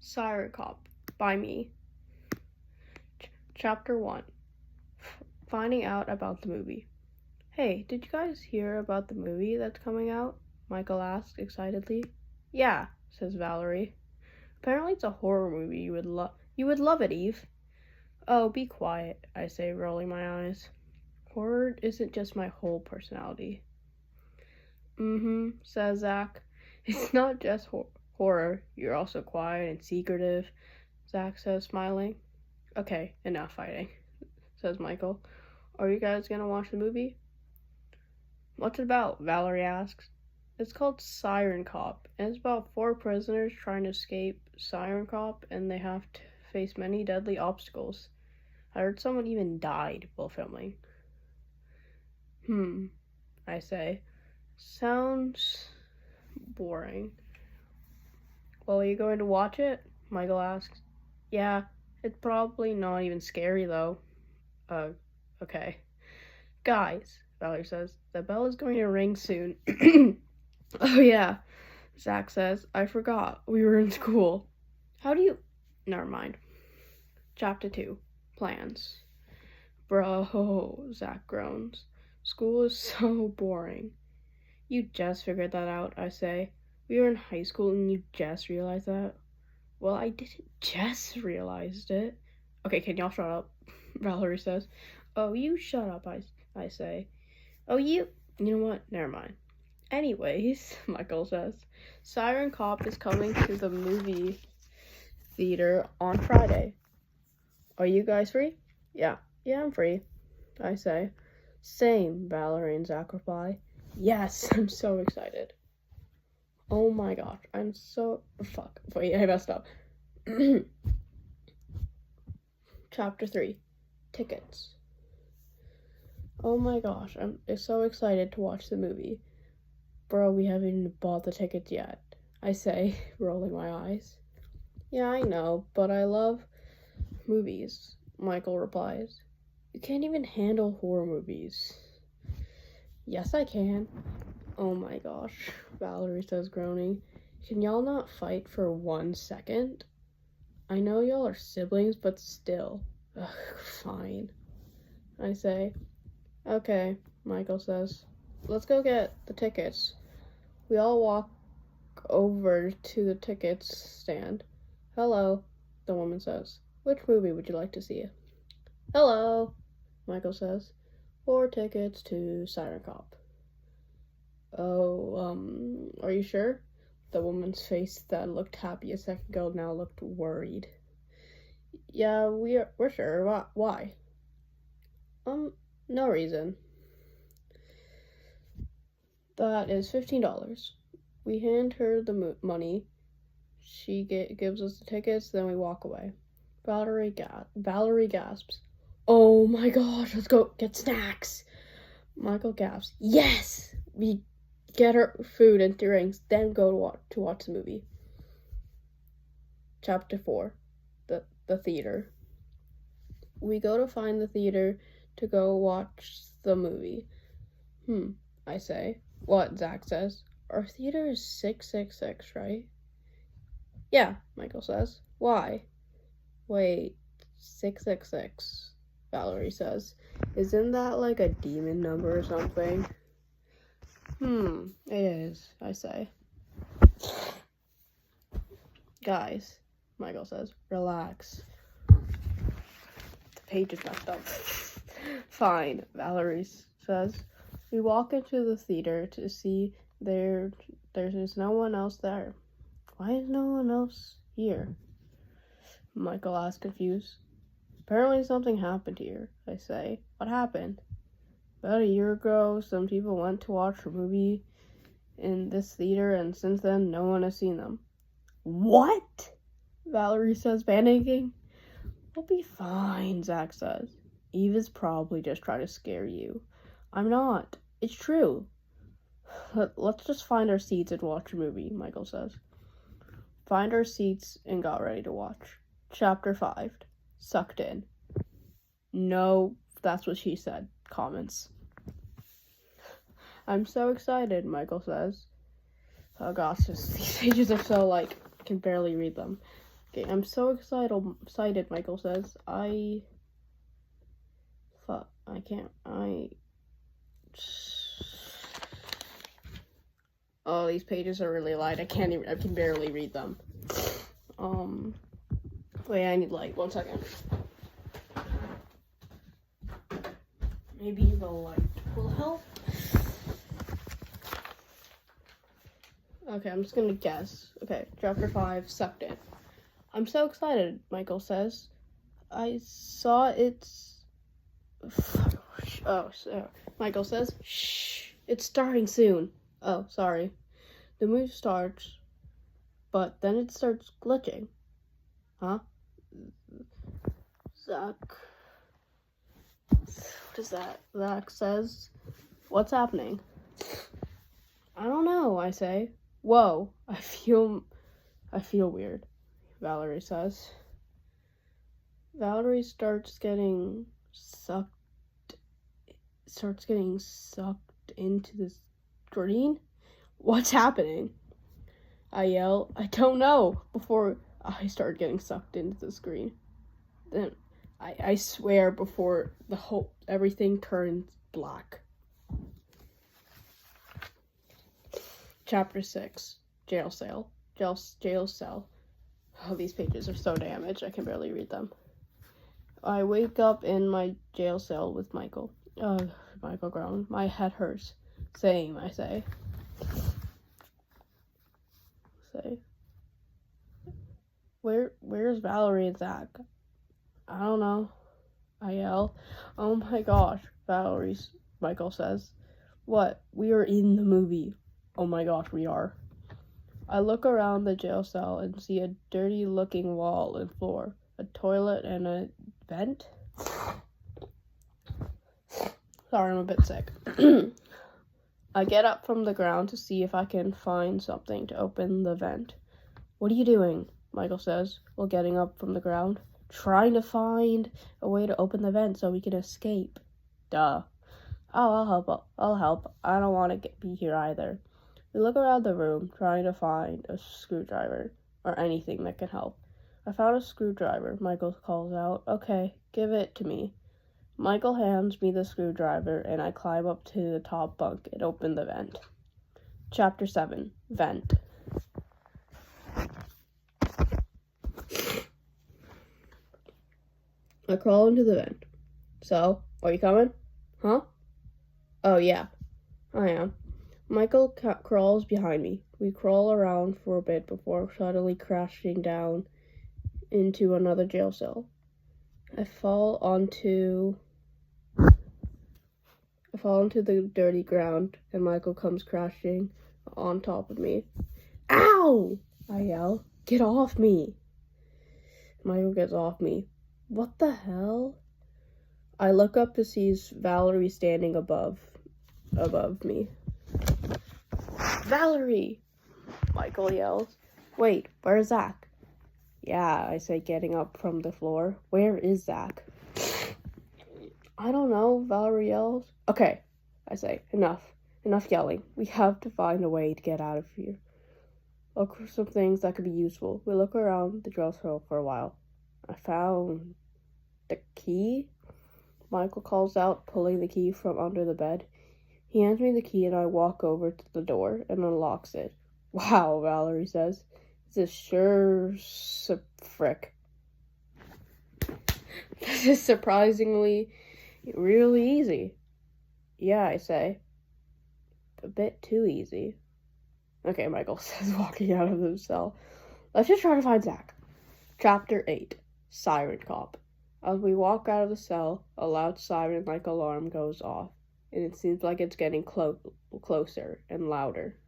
Siren Cop by me. Chapter 1. Finding out about the movie. Hey, did you guys hear about the movie that's coming out? Michael asked excitedly. Yeah, says Valerie. Apparently it's a horror movie. You would love it, Eve. Oh, be quiet, I say, rolling my eyes. Horror isn't just my whole personality. Says Zach. It's not just horror. You're also quiet and secretive, Zach says, smiling. Okay, enough fighting, says Michael. Are you guys gonna watch the movie? What's it about? Valerie asks. It's called Siren Cop, and it's about 4 prisoners trying to escape Siren Cop, and they have to face many deadly obstacles. I heard someone even died while filming. I say. Sounds boring. Well, are you going to watch it? Michael asks. Yeah, it's probably not even scary, though. Okay. Guys, Valerie says, the bell is going to ring soon. Oh, yeah, Zach says. I forgot. We were in school. Never mind. Chapter 2. Plans. Bro, Zach groans. School is so boring. You just figured that out, I say. We were in high school and you just realized that? Well, I didn't just realize it. Okay, can y'all shut up? Valerie says. Oh, you shut up, I say. Oh, you know what? Never mind. Anyways, Michael says, Siren Cop is coming to the movie theater on Friday. Are you guys free? Yeah, I'm free, I say. Same, Valerie and Zach reply. Yes, I'm so excited. Oh my gosh, fuck. Wait, I messed up. Chapter 3. Tickets. Oh my gosh, I'm so excited to watch the movie. Bro, we haven't even bought the tickets yet, I say, rolling my eyes. Yeah, I know, but I love movies, Michael replies. You can't even handle horror movies. Yes, I can. Oh my gosh, Valerie says, groaning. Can y'all not fight for 1 second? I know y'all are siblings, but still. Ugh, fine, I say. Okay, Michael says. Let's go get the tickets. We all walk over to the tickets stand. Hello, the woman says. Which movie would you like to see? Hello, Michael says. 4 tickets to Siren Cop. Oh, are you sure? The woman's face that looked happy a second ago now looked worried. Yeah, we're sure. Why? No reason. That is $15. We hand her the money. She gives us the tickets, then we walk away. Valerie gasps. Oh my gosh, let's go get snacks. Michael gasps. Yes! We get her food and drinks, then go to watch the movie. Chapter 4. The theater. We go to find the theater to go watch the movie. I say. What? Zach says. Our theater is 666, right? Yeah, Michael says. Why? Wait, 666, Valerie says. Isn't that like a demon number or something? It is, I say. Guys, Michael says, relax. The page is messed up. Fine, Valerie says. We walk into the theater to see there's no one else there. Why is no one else here? Michael asks, confused. Apparently something happened here, I say. What happened? About a year ago, some people went to watch a movie in this theater, and since then, no one has seen them. What? Valerie says, panicking. We'll be fine, Zach says. Eve is probably just trying to scare you. I'm not. It's true. Let's just find our seats and watch a movie, Michael says. Find our seats and got ready to watch. Chapter 5. Sucked in. No, that's what she said. Comments. I'm so excited, Michael says. Oh gosh, these pages are so, can barely read them. Okay, I'm so excited, Michael says. I can't, oh, these pages are really light. I can barely read them. Wait, I need light. 1 second. Maybe the light will help. Okay, I'm just gonna guess. Okay, chapter 5, Sucked In. I'm so excited, Michael says. I saw it's... Oh, so Michael says, shh, it's starting soon. Oh, sorry. The movie starts, but then it starts glitching. Huh? Zach. What is that? Zach says, what's happening? I don't know, I say. Whoa, I feel weird, Valerie says. Valerie starts getting sucked into the screen. What's happening? I yell, I don't know, before I start getting sucked into the screen. Then I swear before everything turns black. Chapter 6, Jail Cell. Oh, these pages are so damaged, I can barely read them. I wake up in my jail cell with Michael. Michael groaned. My head hurts. Same, I say. Where's Valerie and Zach? I don't know. I yell. Oh my gosh, Michael says. What? We are in the movie. Oh my gosh, we are. I look around the jail cell and see a dirty looking wall and floor, a toilet and a vent. Sorry, I'm a bit sick. I get up from the ground to see if I can find something to open the vent. What are you doing? Michael says, while getting up from the ground. Trying to find a way to open the vent so we can escape. Duh. Oh, I'll help. I don't want to be here either. We look around the room, trying to find a screwdriver or anything that can help. I found a screwdriver, Michael calls out. Okay, give it to me. Michael hands me the screwdriver, and I climb up to the top bunk and open the vent. Chapter 7, Vent. I crawl into the vent. So, are you coming? Huh? Oh, yeah, I am. Michael crawls behind me. We crawl around for a bit before suddenly crashing down into another jail cell. I fall onto the dirty ground, and Michael comes crashing on top of me. Ow! I yell. Get off me! Michael gets off me. What the hell? I look up to see Valerie standing above me. Valerie! Michael yells. Wait, where's Zach? Yeah, I say, getting up from the floor. Where is Zach? I don't know, Valerie yells. Okay, I say, enough yelling. We have to find a way to get out of here. Look for some things that could be useful. We look around the jail cell for a while. I found the key, Michael calls out, pulling the key from under the bed. He hands me the key and I walk over to the door and unlocks it. Wow, Valerie says. This is sure frick. This is surprisingly really easy. Yeah, I say. A bit too easy. Okay, Michael says, walking out of the cell. Let's just try to find Zach. Chapter 8, Siren Cop. As we walk out of the cell, a loud siren-like alarm goes off, and it seems like it's getting closer and louder.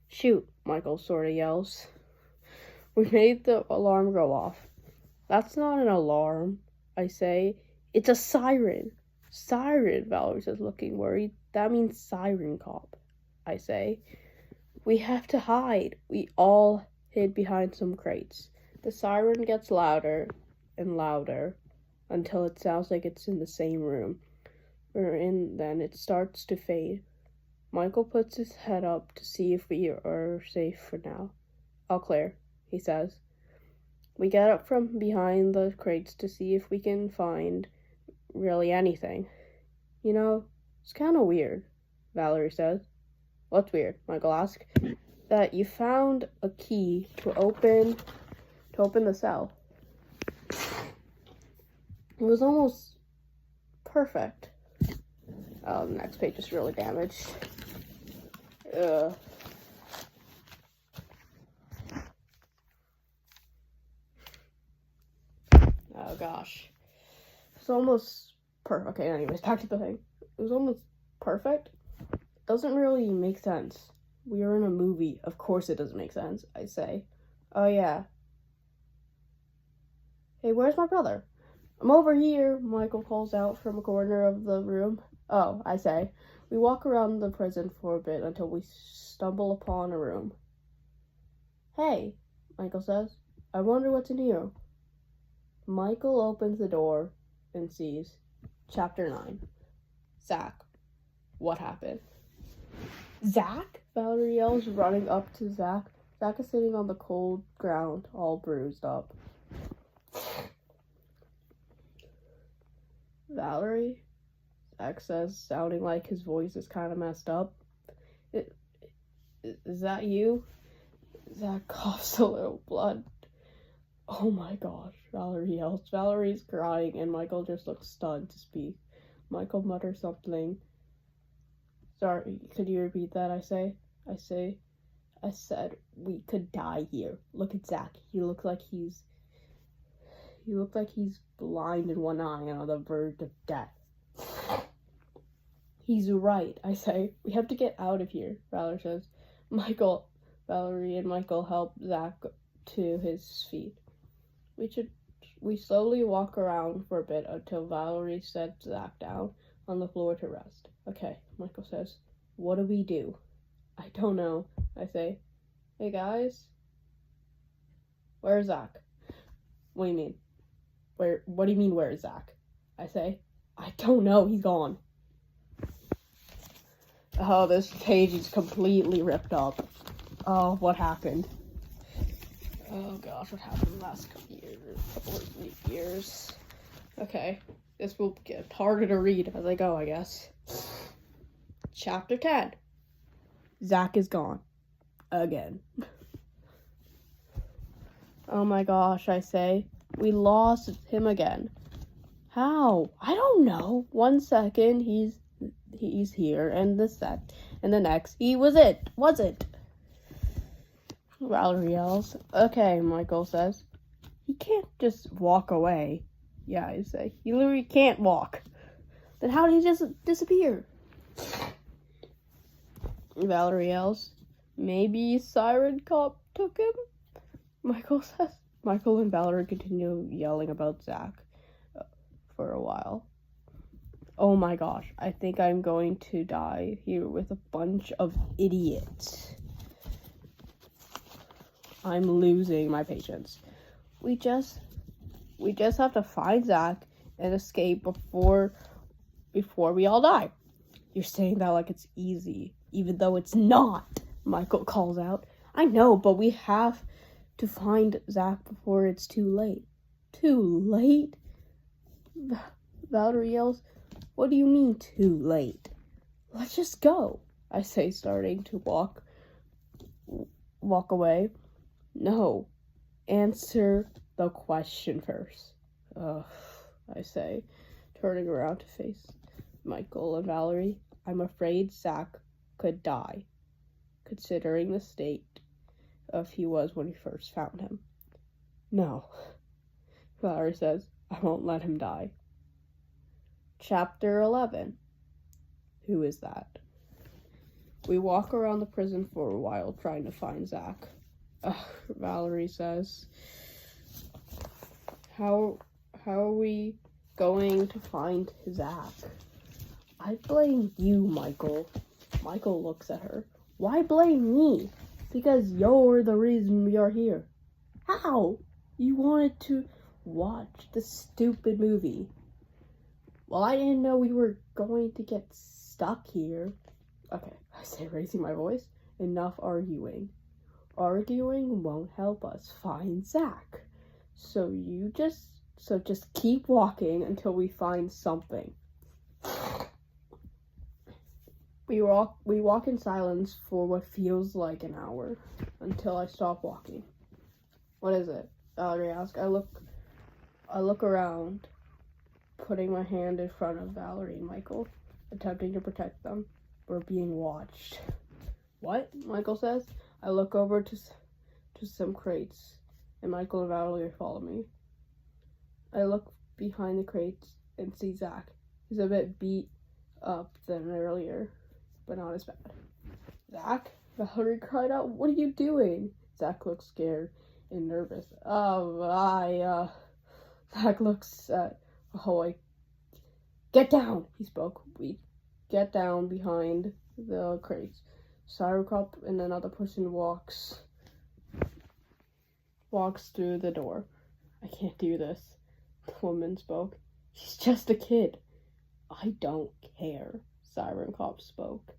Shoot, Michael sorta yells. We made the alarm go off. That's not an alarm, I say. It's a siren. Siren, Valerie says, looking worried. That means Siren Cop, I say. We have to hide. We all hid behind some crates. The siren gets louder and louder until it sounds like it's in the same room we're in. Then it starts to fade. Michael puts his head up to see if we are safe for now. All clear, he says. We get up from behind the crates to see if we can find really anything. You know, it's kind of weird, Valerie says. What's weird? Michael asks. That you found a key to open the cell. It was almost perfect. Oh, the next page is really damaged. Oh gosh. It's almost perfect. Okay, anyways, back to the thing. It was almost perfect. Doesn't really make sense. We are in a movie. Of course it doesn't make sense, I say. Oh yeah. Hey, where's my brother? I'm over here, Michael calls out from a corner of the room. Oh, I say. We walk around the prison for a bit until we stumble upon a room. Hey, Michael says. I wonder what's in here. Michael opens the door and sees Chapter 9. Zach. What happened? Zach? Valerie yells, running up to Zach. Zach is sitting on the cold ground, all bruised up. Valerie? Zach says, sounding like his voice is kind of messed up. Is that you? Zach coughs a little blood. Oh my gosh, Valerie yells. Valerie's crying and Michael just looks stunned to speak. Michael mutters something. Sorry, could you repeat that, I said, we could die here. Look at Zach. He looks like he's blind in one eye and on the verge of death. He's right, I say. We have to get out of here, Valerie says. Valerie and Michael help Zach to his feet. We slowly walk around for a bit until Valerie sets Zach down on the floor to rest. Okay, Michael says. What do we do? I don't know, I say. Hey guys? Where's Zach? What do you mean? What do you mean, where is Zach? I say. I don't know, he's gone. Oh, this page is completely ripped up. Oh, what happened? Oh gosh, what happened the last couple of years? Okay, this will get harder to read as I go, I guess. Chapter 10. Zach is gone. Again. Oh my gosh, I say. We lost him again. How? I don't know. 1 second he's here, and the next he was it. Valerie yells. Okay, Michael says. He can't just walk away. Yeah, I say. He literally can't walk. Then how did he just disappear? Valerie yells. Maybe Siren Cop took him? Michael says. Michael and Valerie continue yelling about Zach for a while. Oh my gosh, I think I'm going to die here with a bunch of idiots. I'm losing my patience. We just have to find Zach and escape before we all die. You're saying that like it's easy, even though it's not, Michael calls out. I know, but we have to find Zach before it's too late. Too late? Valerie yells. What do you mean, too late? Let's just go, I say, starting to walk away. No, answer the question first. Ugh, I say, turning around to face Michael and Valerie. I'm afraid Zach could die, considering the state of he was when we first found him. No, Valerie says, I won't let him die. Chapter 11. Who is that? We walk around the prison for a while trying to find Zach. Valerie says. How are we going to find Zach? I blame you, Michael. Michael looks at her. Why blame me? Because you're the reason we are here. How? You wanted to watch the stupid movie. Well, I didn't know we were going to get stuck here. Okay, I say, raising my voice. Enough arguing. Arguing won't help us find Zach. So just keep walking until we find something. We walk in silence for what feels like an hour, until I stop walking. What is it? Valerie asks. I look around, putting my hand in front of Valerie and Michael, attempting to protect them. We're being watched. What? Michael says. I look over to some crates, and Michael and Valerie follow me. I look behind the crates and see Zach. He's a bit beat up than earlier, but not as bad. Zach? Valerie cried out, "What are you doing?" Zach looks scared and nervous. Zach looks at Ahoy. Get down, he spoke. We get down behind the crates. Siren Cop and another person walks through the door. I can't do this, the woman spoke. She's just a kid. I don't care, Siren Cop spoke.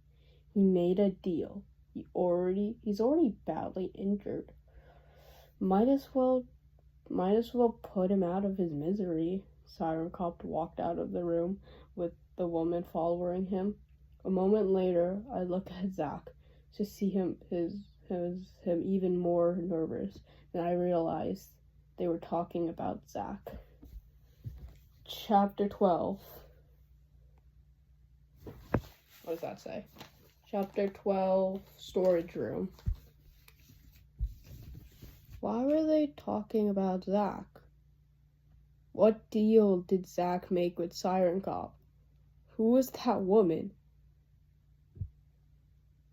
He made a deal. He's already badly injured. Might as well put him out of his misery. Siren Cop walked out of the room with the woman following him. A moment later, I look at Zach to see him even more nervous, and I realized they were talking about Zach. Chapter 12. What does that say? Chapter 12, Storage Room. Why were they talking about Zach? What deal did Zach make with Siren Cop? Who was that woman?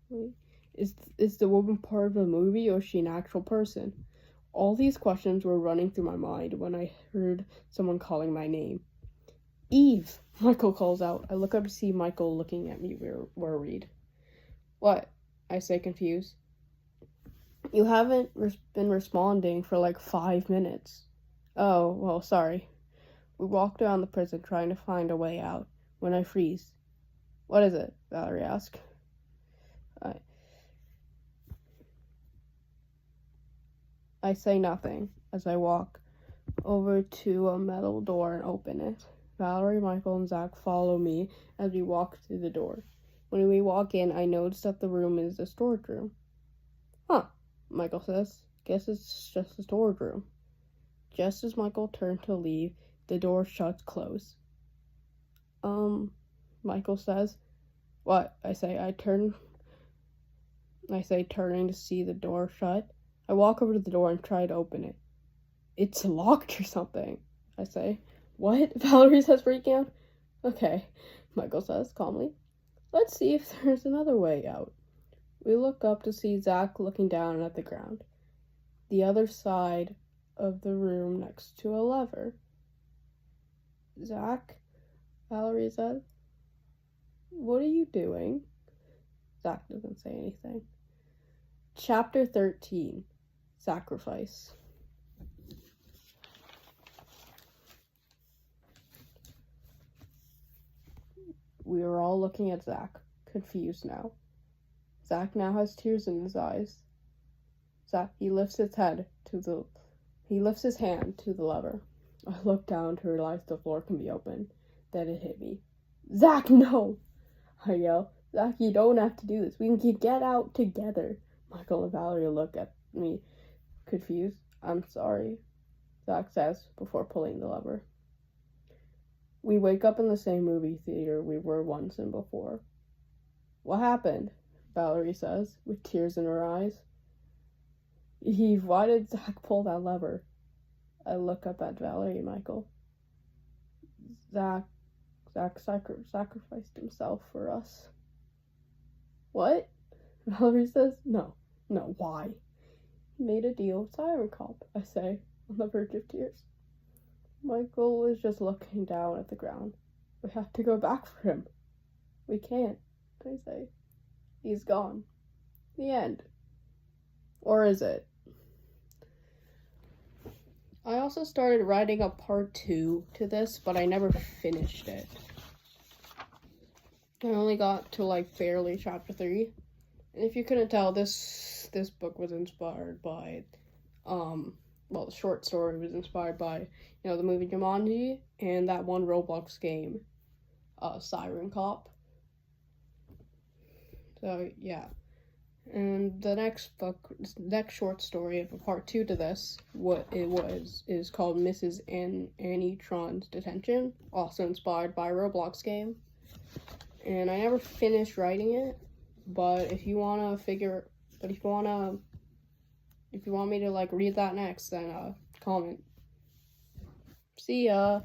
Wait, is the woman part of a movie, or is she an actual person? All these questions were running through my mind when I heard someone calling my name. Eve! Michael calls out. I look up to see Michael looking at me worried. What? I say, confused. You haven't been responding for like 5 minutes. Oh, well, sorry. We walked around the prison trying to find a way out when I freeze. What is it? Valerie asked. I say nothing as I walk over to a metal door and open it. Valerie, Michael, and Zach follow me as we walk through the door. When we walk in, I notice that the room is a storage room. Huh, Michael says. Guess it's just a storage room. Just as Michael turned to leave, the door shuts close. Michael says. What? I say, turning to see the door shut. I walk over to the door and try to open it. It's locked or something, I say. What? Valerie says, freaking out. Okay, Michael says calmly. Let's see if there's another way out. We look up to see Zach looking down at the ground, the other side of the room next to a lever. Zach, Valerie says, what are you doing? Zach doesn't say anything. Chapter 13, Sacrifice. We are all looking at Zach, confused now. Zach now has tears in his eyes. He lifts his hand to the lever. I look down to realize the floor can be opened. Then it hit me. Zach, no! I yell. Zach, you don't have to do this. We can get out together. Michael and Valerie look at me, confused. I'm sorry, Zach says before pulling the lever. We wake up in the same movie theater we were once in before. What happened? Valerie says, with tears in her eyes. Eve, why did Zach pull that lever? I look up at Valerie and Michael. Zach sacrificed himself for us. What? Valerie says, No, why? He made a deal with Siren Cop, I say, on the verge of tears. Michael is just looking down at the ground. We have to go back for him. We can't, I say. He's gone. The end. Or is it? I also started writing a part 2 to this, but I never finished it. I only got to barely chapter 3. And if you couldn't tell, this book was inspired by well, the short story was inspired by, the movie Jumanji and that one Roblox game, Siren Cop. So, yeah. And the next short story of a part 2 to this, is called Mrs. Annie Tron's Detention, also inspired by a Roblox game. And I never finished writing it, but if you want me to, like, read that next, then, comment. See ya!